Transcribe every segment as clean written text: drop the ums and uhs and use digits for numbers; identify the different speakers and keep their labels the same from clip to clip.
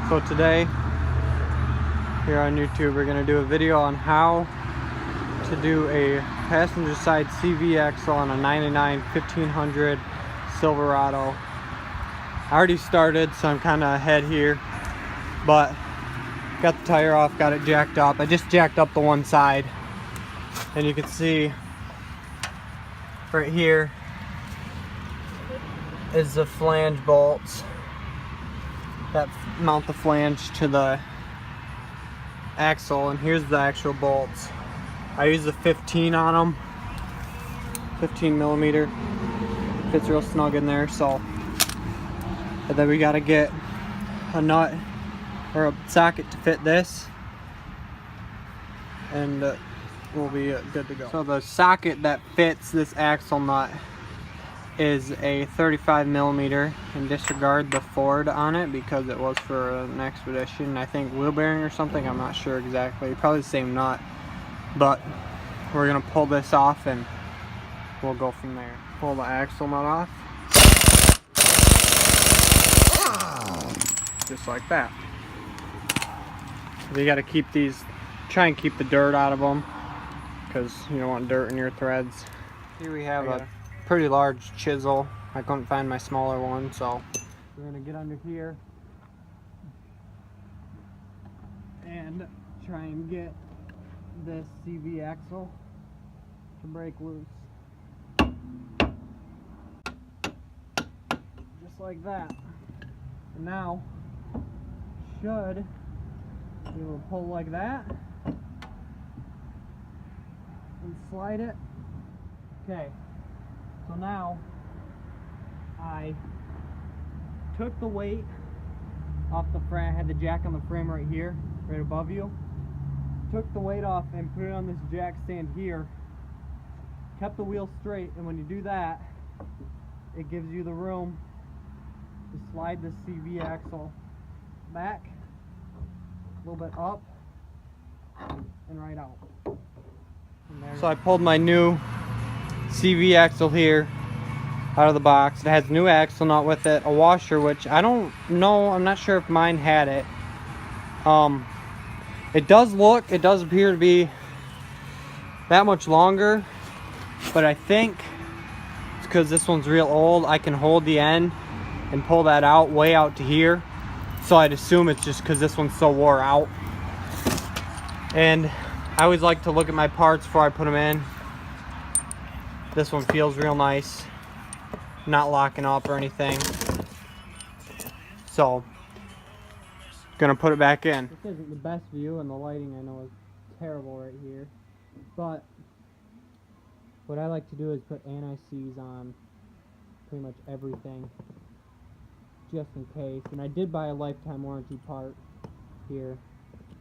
Speaker 1: So today, here on YouTube, we're going to do a video on how to do a passenger side CV axle on a 99 1500 Silverado. I already started, so I'm kind of ahead here, but got the tire off, got it jacked up. I just jacked up the one side, and you can see right here is the flange bolts that mount the flange to the axle, and here's the actual bolts. I use the 15 on them, 15 millimeter. Fits real snug in there. So, and then we got to get a nut or a socket to fit this, and we'll be good to go. So the socket that fits this axle nut is a 35 millimeter, and disregard the Ford on it because it was for an Expedition, I think wheel bearing or something, I'm not sure exactly, probably the same nut. But we're gonna pull this off and we'll go from there. Pull the axle nut off, just like that. You got to keep these, try and keep the dirt out of them, because you don't want dirt in your threads. Here we have a pretty large chisel. I couldn't find my smaller one, so we're gonna get under here and try and get this CV axle to break loose. Just like that. And now should be able to pull like that and slide it. Okay. So now, I took the weight off the frame. I had the jack on the frame right here, right above you. Took the weight off and put it on this jack stand here. Kept the wheel straight, and when you do that, it gives you the room to slide the CV axle back, a little bit up, and right out. So I pulled my new CV axle here out of the box. It has a new axle nut with it, a washer, which I don't know, I'm not sure if mine had it. It does appear to be that much longer, but I think it's because this one's real old. I can hold the end and pull that out way out to here, so I'd assume it's just because this one's so wore out. And I always like to look at my parts before I put them in. This one feels real nice, not locking up or anything. So, gonna put it back in. This isn't the best view, and the lighting I know is terrible right here. But what I like to do is put anti-seize on pretty much everything, just in case. And I did buy a lifetime warranty part here,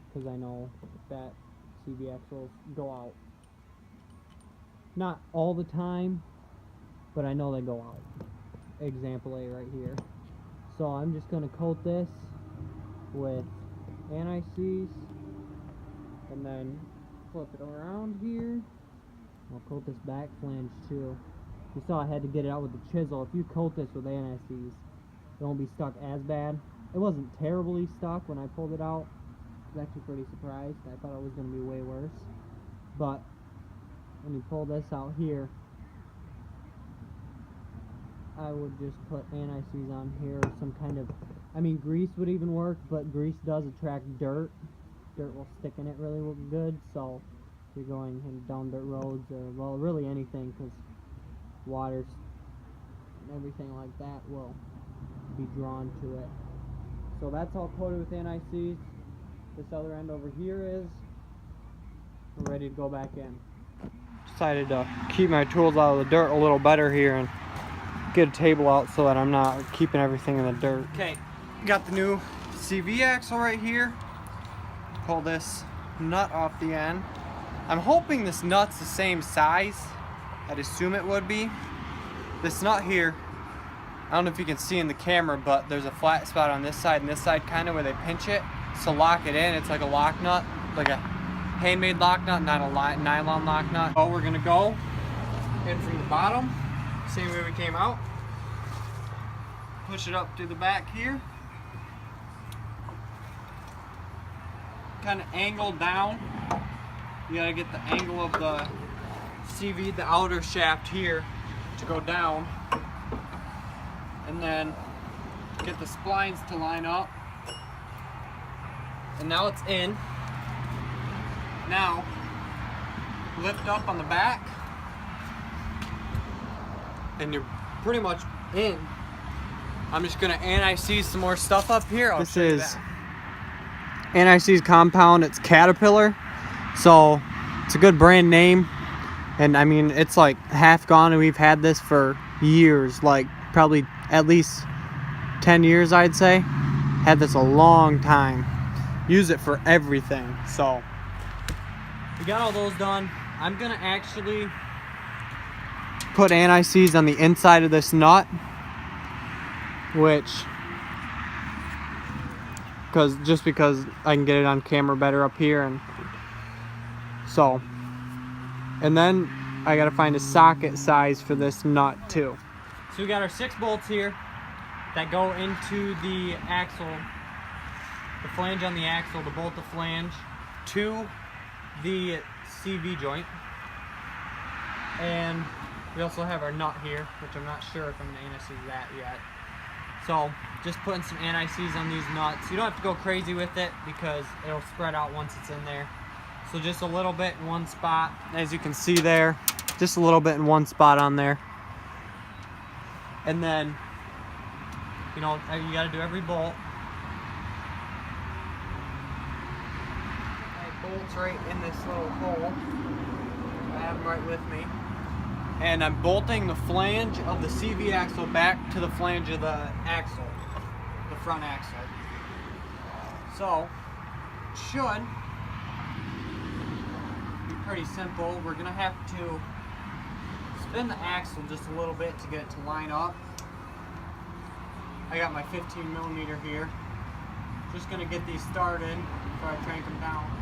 Speaker 1: because I know that CV axles go out. Not all the time, but I know they go out. Example A right here. So I'm just going to coat this with anti-seize, and then flip it around here. I'll coat this back flange too. You saw I had to get it out with the chisel. If you coat this with anti-seize, it won't be stuck as bad. It wasn't terribly stuck when I pulled it out. I was actually pretty surprised. I thought it was going to be way worse. But when you pull this out here, I would just put anti-seize on here, or some kind of, I mean, grease would even work, but grease does attract dirt. Dirt will stick in it really good, so if you're going down dirt roads, or, well, really anything, because water and everything like that will be drawn to it. So that's all coated with anti-seize. This other end over here is ready to go back in. Decided to keep my tools out of the dirt a little better here and get a table out so that I'm not keeping everything in the dirt. Okay, got the new CV axle right here. Pull this nut off the end. I'm hoping this nut's the same size. I'd assume it would be. This nut here, I don't know if you can see in the camera, but there's a flat spot on this side and this side kind of where they pinch it. So lock it in, it's like a lock nut, like a handmade lock nut, not a nylon lock nut. Oh, we're gonna go in from the bottom, same way we came out. Push it up to the back here.
Speaker 2: kind of angle down. You gotta get the angle of the CV, the outer shaft here, to go down. And then get the splines to line up. And now it's in. Now, lift up on the back. And you're pretty much in. I'm just gonna anti-seize some more stuff up here. This is anti-seize compound. It's Caterpillar, so it's a good brand name. And I mean, it's like half gone, and we've had this for years, like probably at least 10 years, I'd say. Had this a long time. Use it for everything. So we got all those done. I'm gonna actually put anti-seize on the inside of this nut, which, because I can get it on camera better up here, and so, and then I gotta find a socket size for this nut too. So we got our 6 bolts here that go into the axle, the flange on the axle, to bolt the flange to the CV joint. And we also have our nut here, which I'm not sure if I'm going to anti-seize that yet. So just putting some anti-seize on these nuts. You don't have to go crazy with it because it'll spread out once it's in there. So just a little bit in one spot, as you can see there, just a little bit in one spot on there. And then, you know, you got to do every bolt. Bolts right in this little hole. I have them right with me. And I'm bolting the flange of the CV axle back to the flange of the axle, the front axle. So, it should be pretty simple. We're gonna have to spin the axle just a little bit to get it to line up. I got my 15mm here. Just gonna get these started before I crank them down.